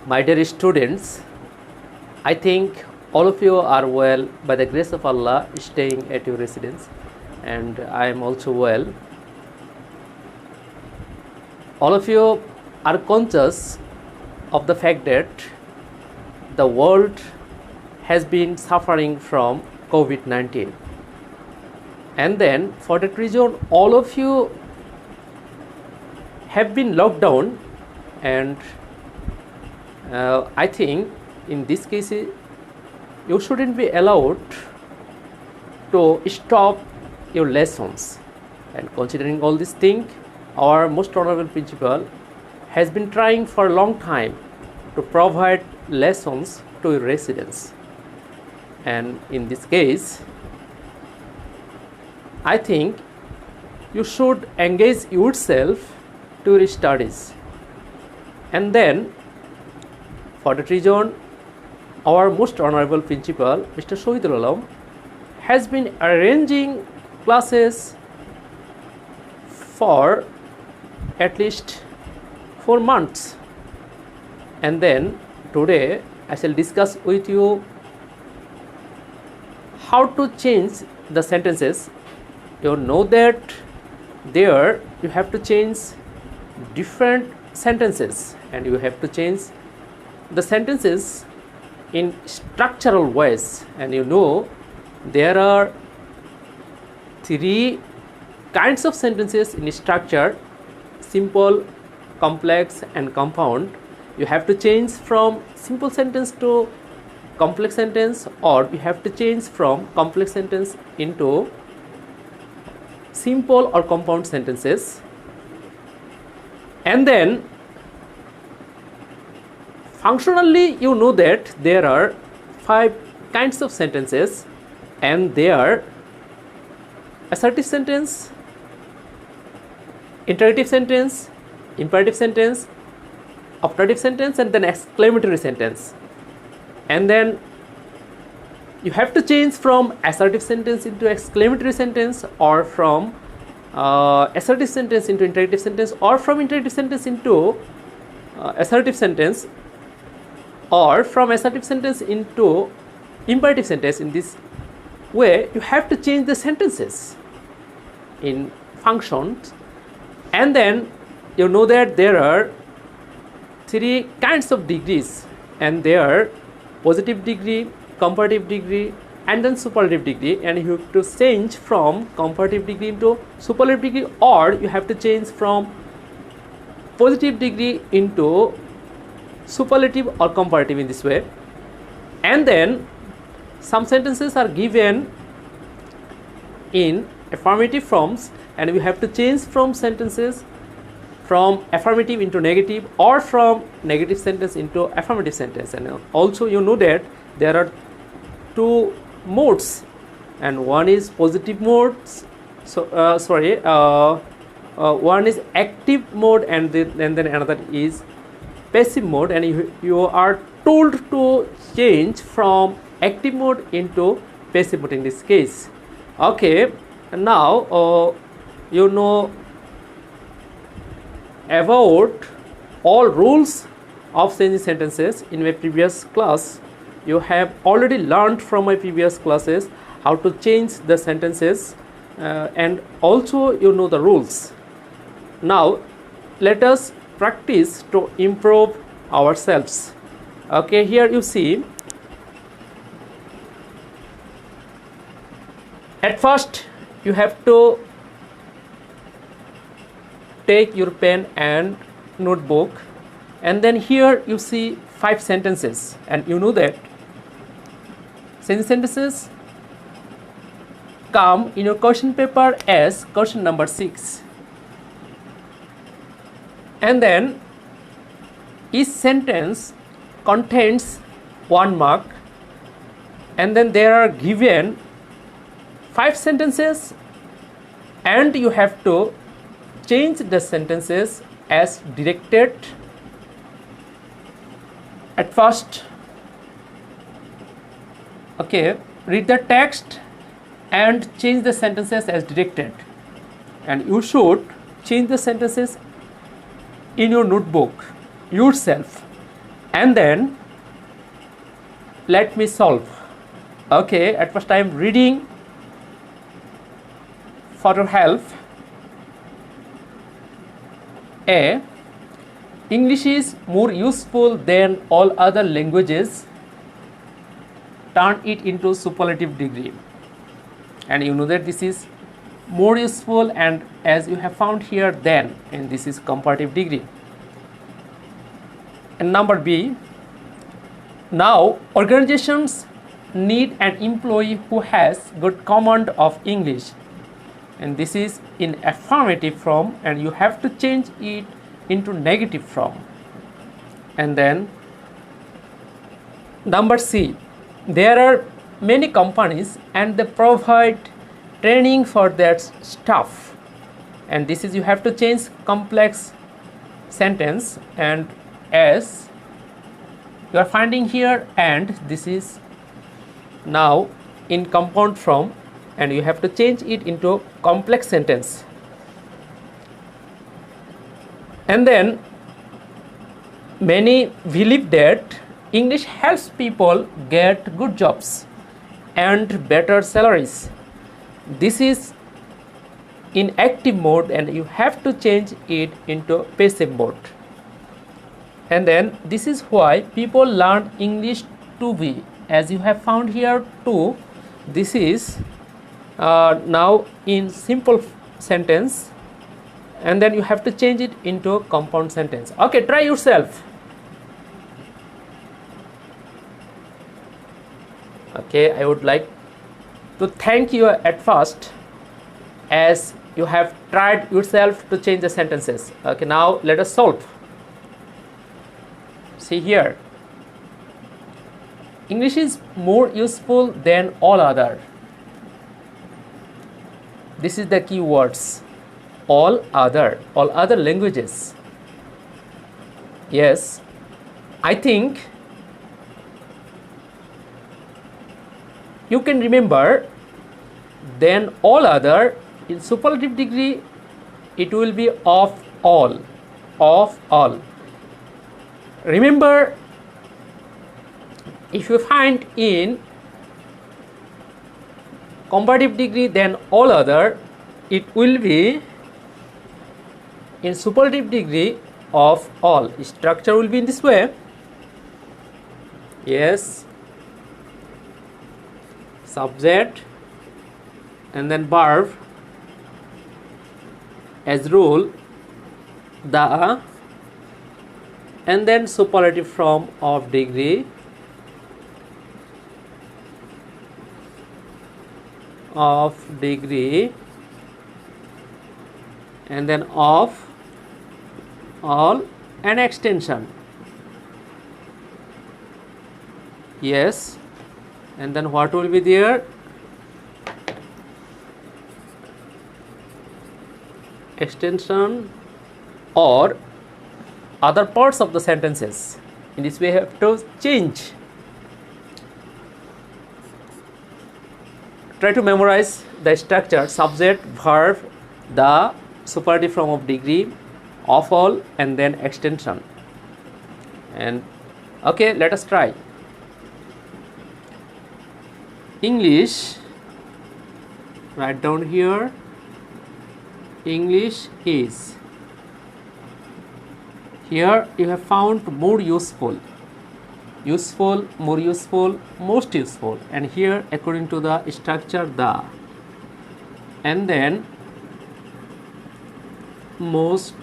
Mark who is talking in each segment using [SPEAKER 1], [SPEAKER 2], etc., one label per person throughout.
[SPEAKER 1] My dear students, I think all of you are well by the grace of Allah staying at your residence, and I am also well. All of you are conscious of the fact that the world has been suffering from COVID-19, and then for that reason all of you have been locked down, and I think in this case you shouldn't be allowed to stop your lessons. And considering all these things, our most honorable principal has been trying for a long time to provide lessons to your residents, and in this case I think you should engage yourself to your studies. And then for that reason our most honorable principal Mr. Shahidul Alam has been arranging classes for at least 4 months. And then today I shall discuss with you how to change the sentences. You know that there you have to change different sentences, and you have to change the sentences in structural ways. And you know there are 3 kinds of sentences in structure: simple, complex and compound. You have to change from simple sentence to complex sentence, or you have to change from complex sentence into simple or compound sentences. And then functionally you know that there are 5 kinds of sentences, and they are assertive sentence, interrogative sentence, imperative sentence, operative sentence, and then exclamatory sentence. And then you have to change from assertive sentence into exclamatory sentence, or from assertive sentence into interrogative sentence, or from interrogative sentence into assertive sentence, or from assertive sentence into imperative sentence. In this way you have to change the sentences in functions. And then you know that there are 3 kinds of degrees, and they are positive degree, comparative degree, and then superlative degree. And you have to change from comparative degree into superlative degree, or you have to change from positive degree into superlative or comparative, in this way. And then some sentences are given in affirmative forms, and we have to change from sentences from affirmative into negative, or from negative sentence into affirmative sentence. And also you know that there are 2 modes, and one is positive mode, one is active mode, and then another is passive mode. And you are told to change from active mode into passive mode in this case. Okay, now you know about all rules of changing sentences in my previous class. You have already learned from my previous classes how to change the sentences, and also you know the rules. Now let us practice to improve ourselves. Okay, here you see, at first you have to take your pen and notebook, and then here you see 5 sentences, and you know that sentences come in your question paper as question number 6. And then each sentence contains 1 mark, and then there are given 5 sentences, and you have to change the sentences as directed. At first, okay, read the text and change the sentences as directed, and you should change the sentences in your notebook yourself. and then let me solve. Okay, at first I am reading for your help. A. English is more useful than all other languages. Turn it into superlative degree. And you know that this is more useful, and as you have found here, then, and this is comparative degree. And number B. Now organizations need an employee who has good command of English, and this is in affirmative form, and you have to change it into negative form. And then number C. There are many companies and they provide training for their staff, and this is you have to change complex sentence, and as you are finding here, and this is now in compound form, and you have to change it into complex sentence. And then many believe that English helps people get good jobs and better salaries. This is in active mode, and you have to change it into passive mode. And then this is why people learn English to be, as you have found here too, this is now in simple sentence, and then you have to change it into compound sentence. Okay, try yourself. Okay, I would like to thank you at first, as you have tried yourself to change the sentences. Okay, now let us solve. See here, English is more useful than all other. This is the key words. All other languages. Yes, I think you can remember. Then all other, in superlative degree it will be of all. Remember, if you find in comparative degree, then all other, it will be in superlative degree of all. Structure will be in this way. Yes, subject and then verb, as rule the, and then superlative form of degree and then of all and extension. Yes, and then what will be there? Extension or other parts of the sentences. In this way, you have to change. Try to memorize the structure: subject, verb, the, superlative form of degree, of all, and then extension. And okay, let us try. English, write down here, English is. Here you have found more useful, more useful, most useful, and here according to the structure the, and then most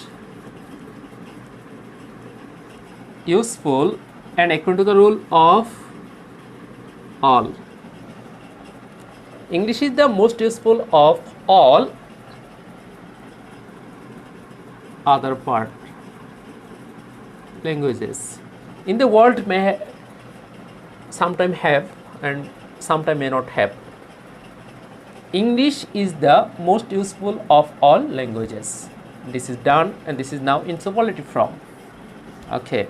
[SPEAKER 1] useful, and according to the rule of all. English is the most useful of all other part languages in the world. May sometime have and sometime may not have. English is the most useful of all languages. This is done, and this is now in superlative form. Okay,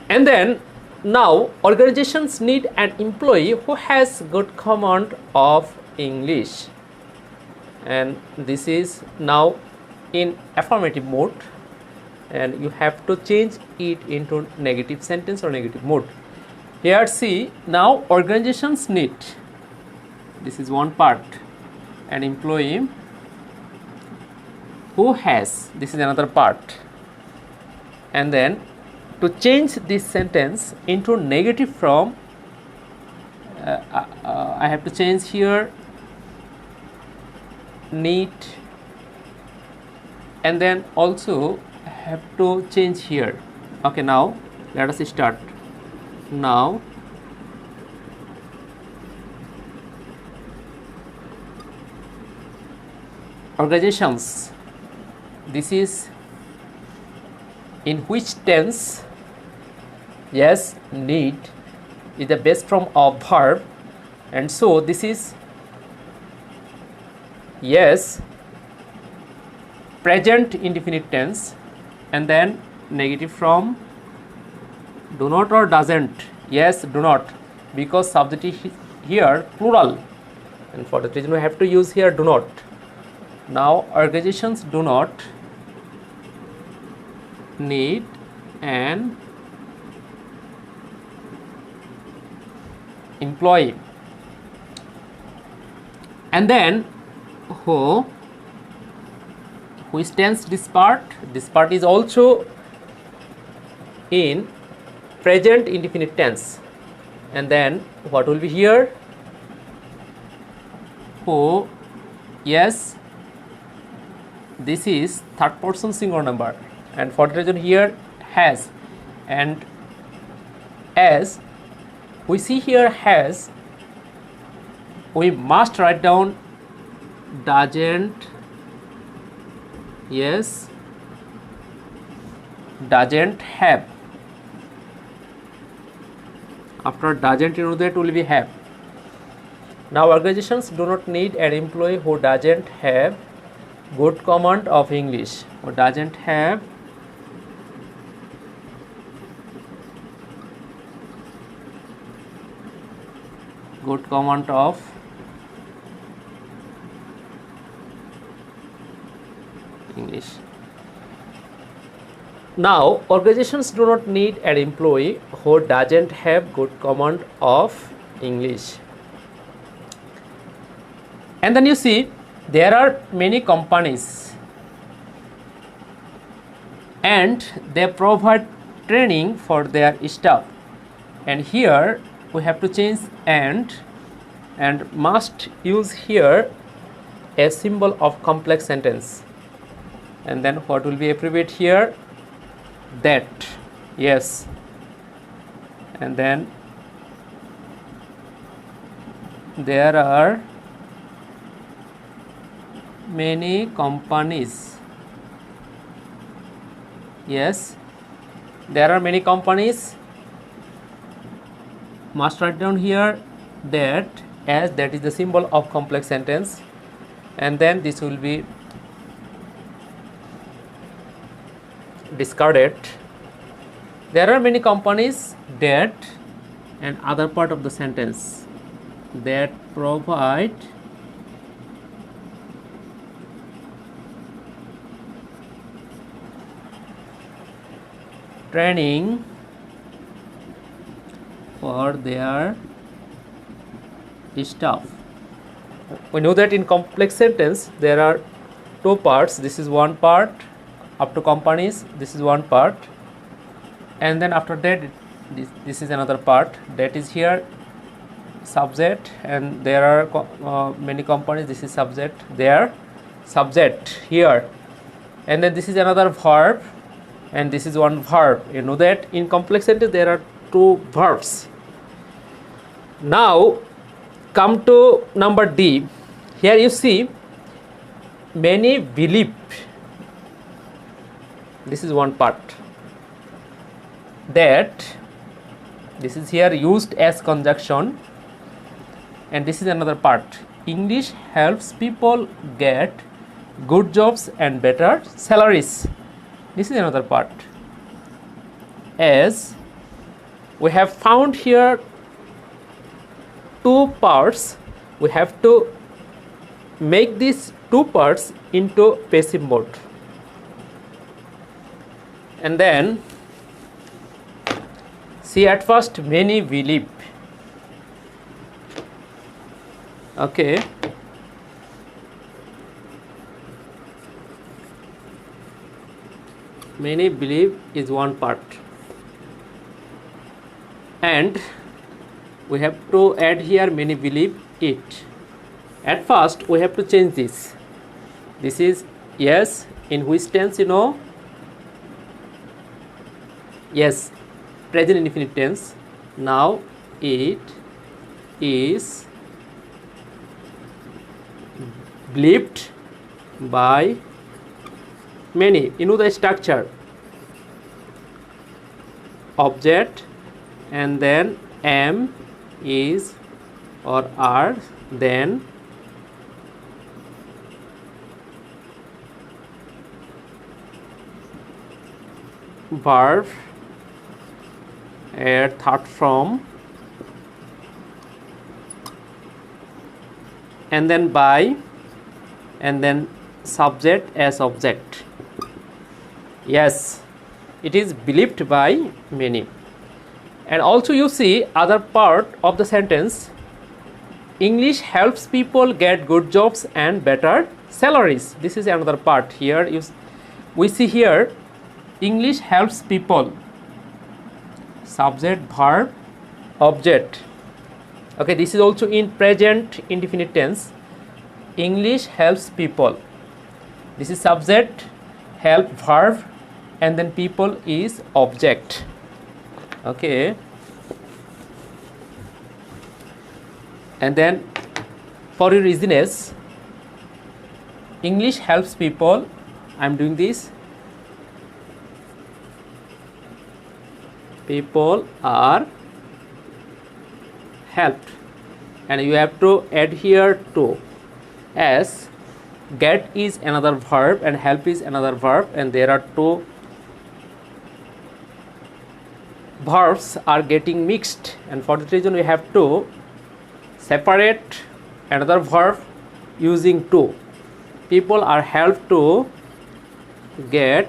[SPEAKER 1] and then now organizations need an employee who has good command of English, and this is now in affirmative mode. and you have to change it into negative sentence or negative mode. Here see, now organizations need, this is one part, an employee who has, this is another part, and then to change this sentence into negative form, I have to change here need, and then also have to change here. Okay, now let us start. Now organizations, this is in which tense? Yes, need is the base form of verb, and so this is yes present indefinite tense, and then negative form do not or doesn't. Yes, do not, because subject is here plural, and for that reason we have to use here do not. Now organizations do not need an employee, and then which tense this part? This part is also in present indefinite tense, and then what will be here? Who, yes, this is third person singular number, and for the reason here has, and as we see here has, we must write down doesn't, yes, doesn't have. After doesn't, you know that will be have. Now organizations do not need an employee who doesn't have good command of English, or doesn't have good command of English. Now organizations do not need an employee who doesn't have good command of English. And then you see there are many companies and they provide training for their staff, and here we have to change and must use here a symbol of complex sentence, and then what will be abbreviated here? That, yes, and then there are many companies, yes, there are many companies, must write down here that, as that is the symbol of complex sentence, and then this will be discarded. There are many companies that, and other part of the sentence, that provide training for their staff. We know that in complex sentence there are two parts. This is one part up to companies, this is one part, and then after that this is another part, that is here subject, and there are many companies, this is subject, there subject here, and then this is another verb, and this is one verb. You know that in complex sentence there are two verbs. Now come to number D. Here you see many believe, this is one part, that this is here used as conjunction, and this is another part. English helps people get good jobs and better salaries. This is another part. As we have found here two parts, we have to make these two parts into passive mode. And then see, at first many believe. Okay, many believe is one part, and we have to add here many believe it. At first we have to change this. This is yes, in which tense, you know? Yes, present indefinite tense. Now it is believed by many. You know the structure: object, and then am, is or are, then verb, a third form, and then by, and then subject as object. Yes, it is believed by many. And also you see other part of the sentence: English helps people get good jobs and better salaries. This is another part. Here we see here English helps people, subject, verb, object. Okay, this is also in present indefinite tense. English helps people. This is subject, help, verb, and then people is object. Okay, and then for your easiness, English helps people, I am doing this, people are helped, and you have to add here to, as get is another verb and help is another verb, and there are two verbs are getting mixed, and for that reason we have to separate another verb using to. People are helped to get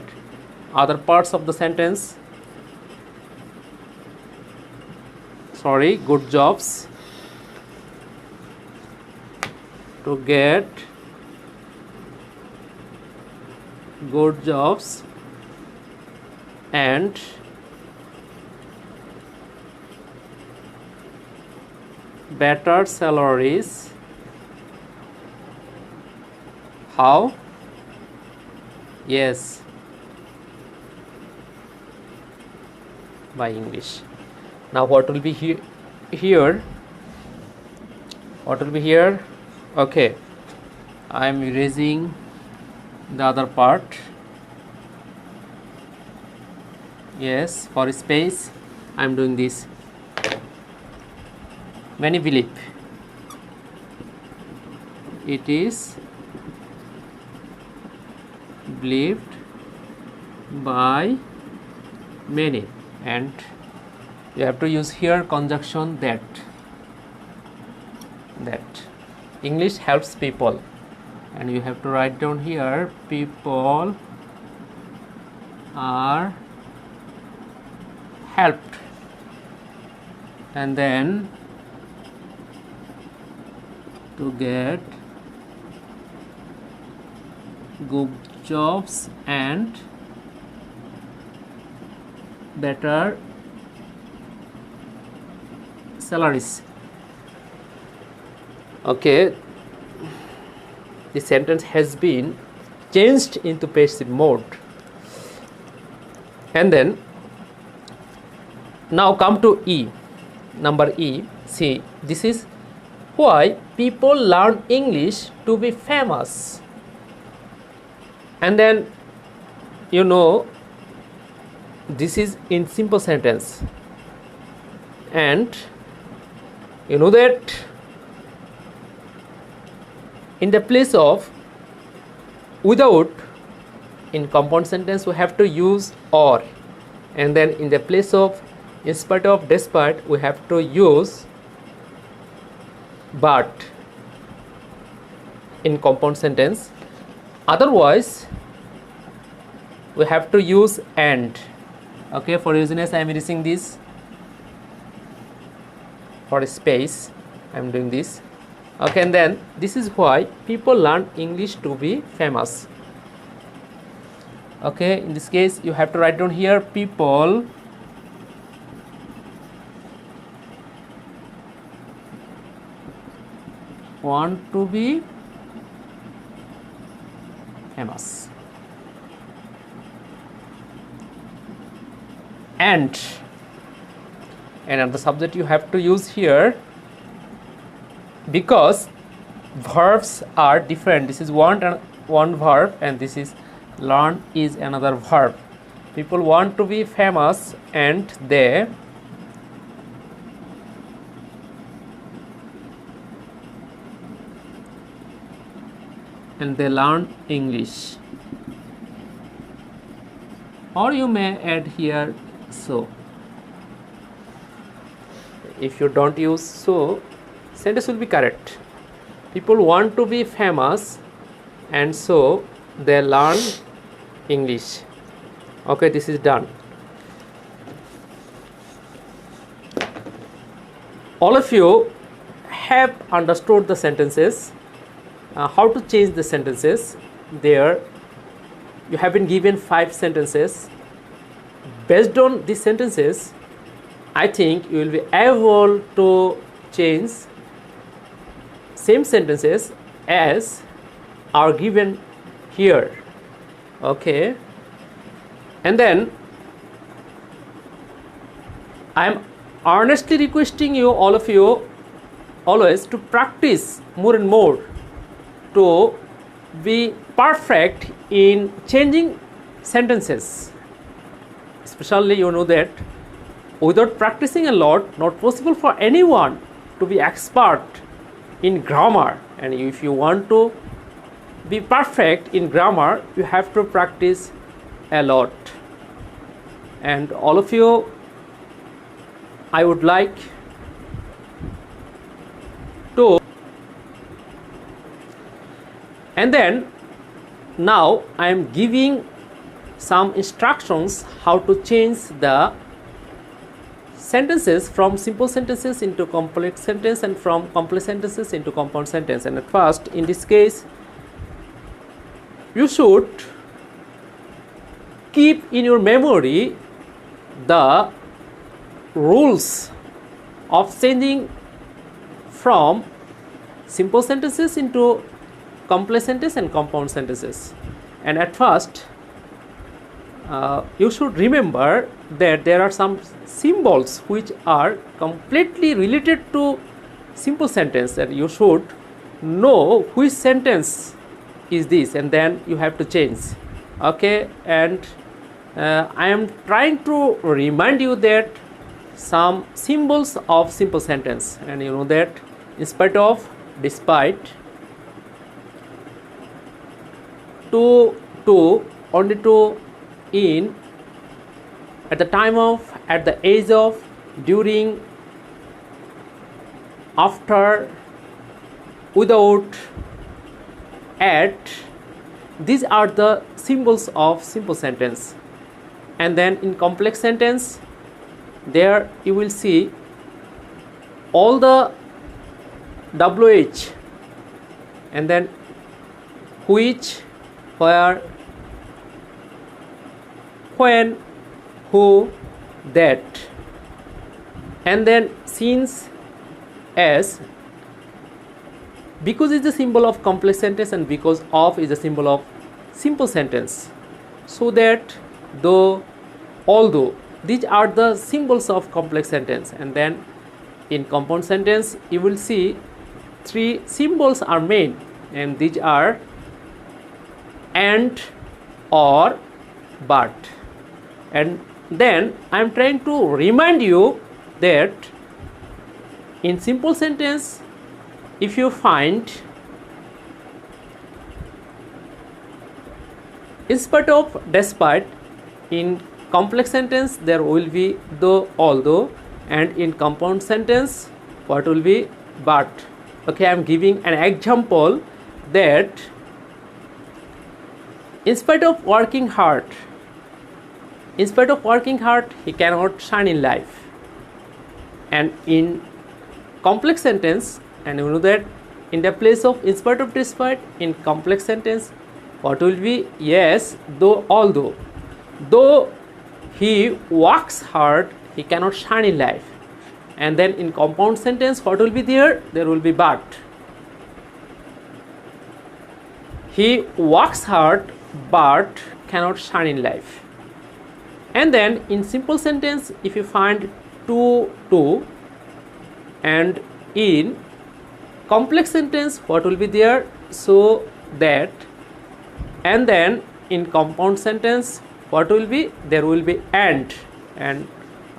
[SPEAKER 1] other parts of the sentence, sorry, good jobs, to get good jobs and better salaries. How? Yes, by English. Now what will be here? What will be here? Okay, I am erasing the other part. Yes, for space I am doing this. Many believe. It is believed by many, and you have to use here conjunction that. English helps people, and you have to write down here people are helped, and then to get good jobs and better salaries. Okay, the sentence has been changed into passive mode. And then now come to E, number E. See, this is why people learn English to be famous. And then you know this is in simple sentence, and you know that in the place of without, in compound sentence we have to use or, and then in the place of in spite of, despite, we have to use but in compound sentence. Otherwise we have to use and. Okay, for useness I am erasing this. For space I am doing this. Okay, and then this is why people learn English to be famous. Okay, in this case you have to write down here, people want to be famous. And the subject you have to use here, because verbs are different. This is want and one verb, and this is learn is another verb. People want to be famous and they learn English. Or you may add here so. If you don't use so, sentence will be correct. People want to be famous and so they learn English. Okay, this is done. All of you have understood the sentences, how to change the sentences. There you have been given 5 sentences. Based on these sentences, I think you will be able to change same sentences as are given here. Okay, and then I am earnestly requesting you, all of you, always to practice more and more to be perfect in changing sentences. Especially, you know that without practicing a lot, not possible for anyone to be expert in grammar. And if you want to be perfect in grammar, you have to practice a lot. And all of you, I would like to, and then now I am giving some instructions how to change the sentences from simple sentences into complex sentence and from complex sentences into compound sentence. And at first, in this case, you should keep in your memory the rules of changing from simple sentences into complex sentence and compound sentences. And at first, you should remember that there are some symbols which are completely related to simple sentence, and you should know which sentence is this, and then you have to change. Okay, and I am trying to remind you that some symbols of simple sentence, and you know that in spite of, despite, to, only to, in, at the time of, at the age of, during, after, without, at. These are the symbols of simple sentence. And then in complex sentence, there you will see all the WH, and then which, where, when, who, that, and then since, as, because is the symbol of complex sentence and because of is the symbol of simple sentence. So that, though, although, these are the symbols of complex sentence. And then in compound sentence you will see 3 symbols are made, and these are and, or, but. And then I am trying to remind you that in simple sentence, if you find in spite of, despite, in complex sentence there will be though, although, and in compound sentence what will be but. Okay, I am giving an example that in spite of working hard, in spite of working hard, he cannot shine in life. And in complex sentence, and you know that in the place of in spite of despite, in complex sentence, what will be? Yes, though, although. Though he works hard, he cannot shine in life. And then in compound sentence, what will be there? There will be but. He works hard but cannot shine in life. And then in simple sentence, if you find to, and in complex sentence, what will be there? So that. And then in compound sentence, what will be? There will be and.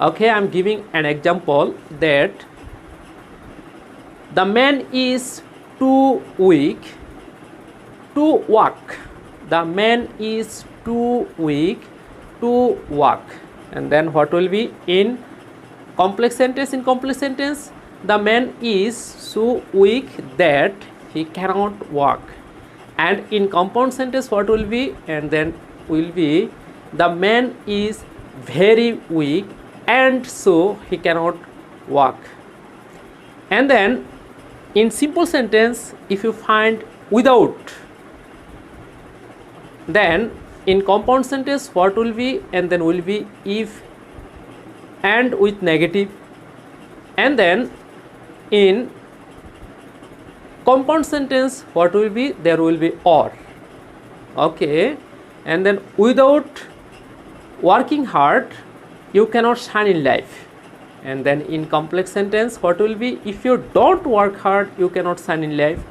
[SPEAKER 1] Okay, I'm giving an example that the man is too weak to walk. The man is too weak to walk. And then what will be in complex sentence? In complex sentence, the man is so weak that he cannot walk. And in compound sentence, what will be? And then will be the man is very weak and so he cannot walk. And then in simple sentence, if you find without, then in compound sentence, what will be? And then will be if and with negative. And then in compound sentence, what will be? There will be or. Okay, and then without working hard, you cannot shine in life. And then in complex sentence, what will be? If you don't work hard, you cannot shine in life.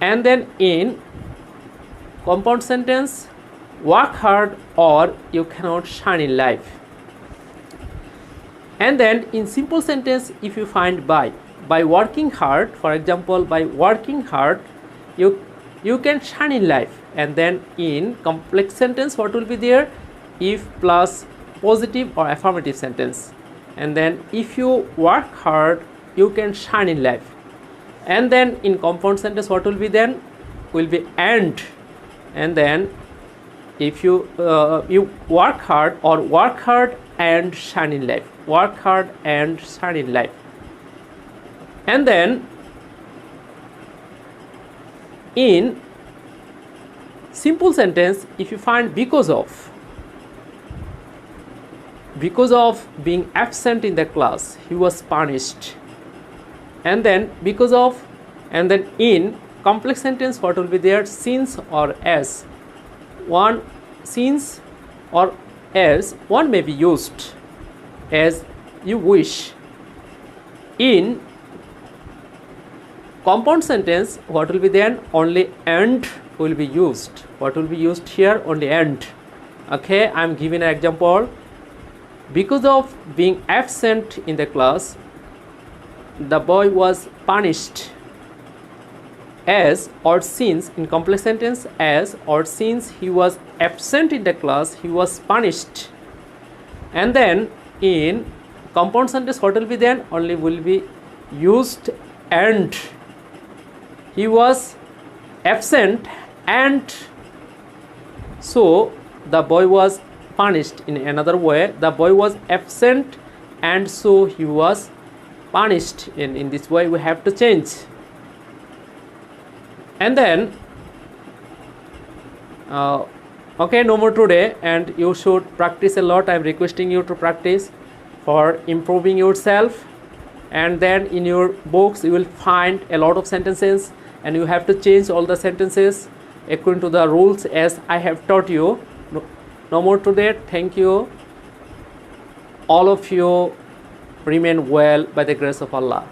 [SPEAKER 1] And then in compound sentence, work hard or you cannot shine in life. And then in simple sentence, if you find by working hard, for example, by working hard, you can shine in life. And then in complex sentence, what will be there? If plus positive or affirmative sentence. And then if you work hard, you can shine in life. And then in compound sentence, what will be then? Will be and then if you you work hard or work hard and shine in life. Work hard and shine in life. And then in simple sentence, if you find because of being absent in the class, he was punished. And then because of, and then in complex sentence, what will be there? Since or as. One, since or as, one may be used as you wish. In compound sentence, what will be then? Only and will be used. What will be used here? Only and. Okay, I am giving an example. Because of being absent in the class, the boy was punished. As or since, in complex sentence, as or since he was absent in the class, he was punished. And then in compound sentence, what will be then? Only will be used and. He was absent and so the boy was punished. In another way, the boy was absent and so he was punished. In this way we have to change. And then okay, no more today, and you should practice a lot. I am requesting you to practice for improving yourself. And then in your books you will find a lot of sentences and you have to change all the sentences according to the rules as I have taught you. No more today. Thank you. All of you remain well by the grace of Allah.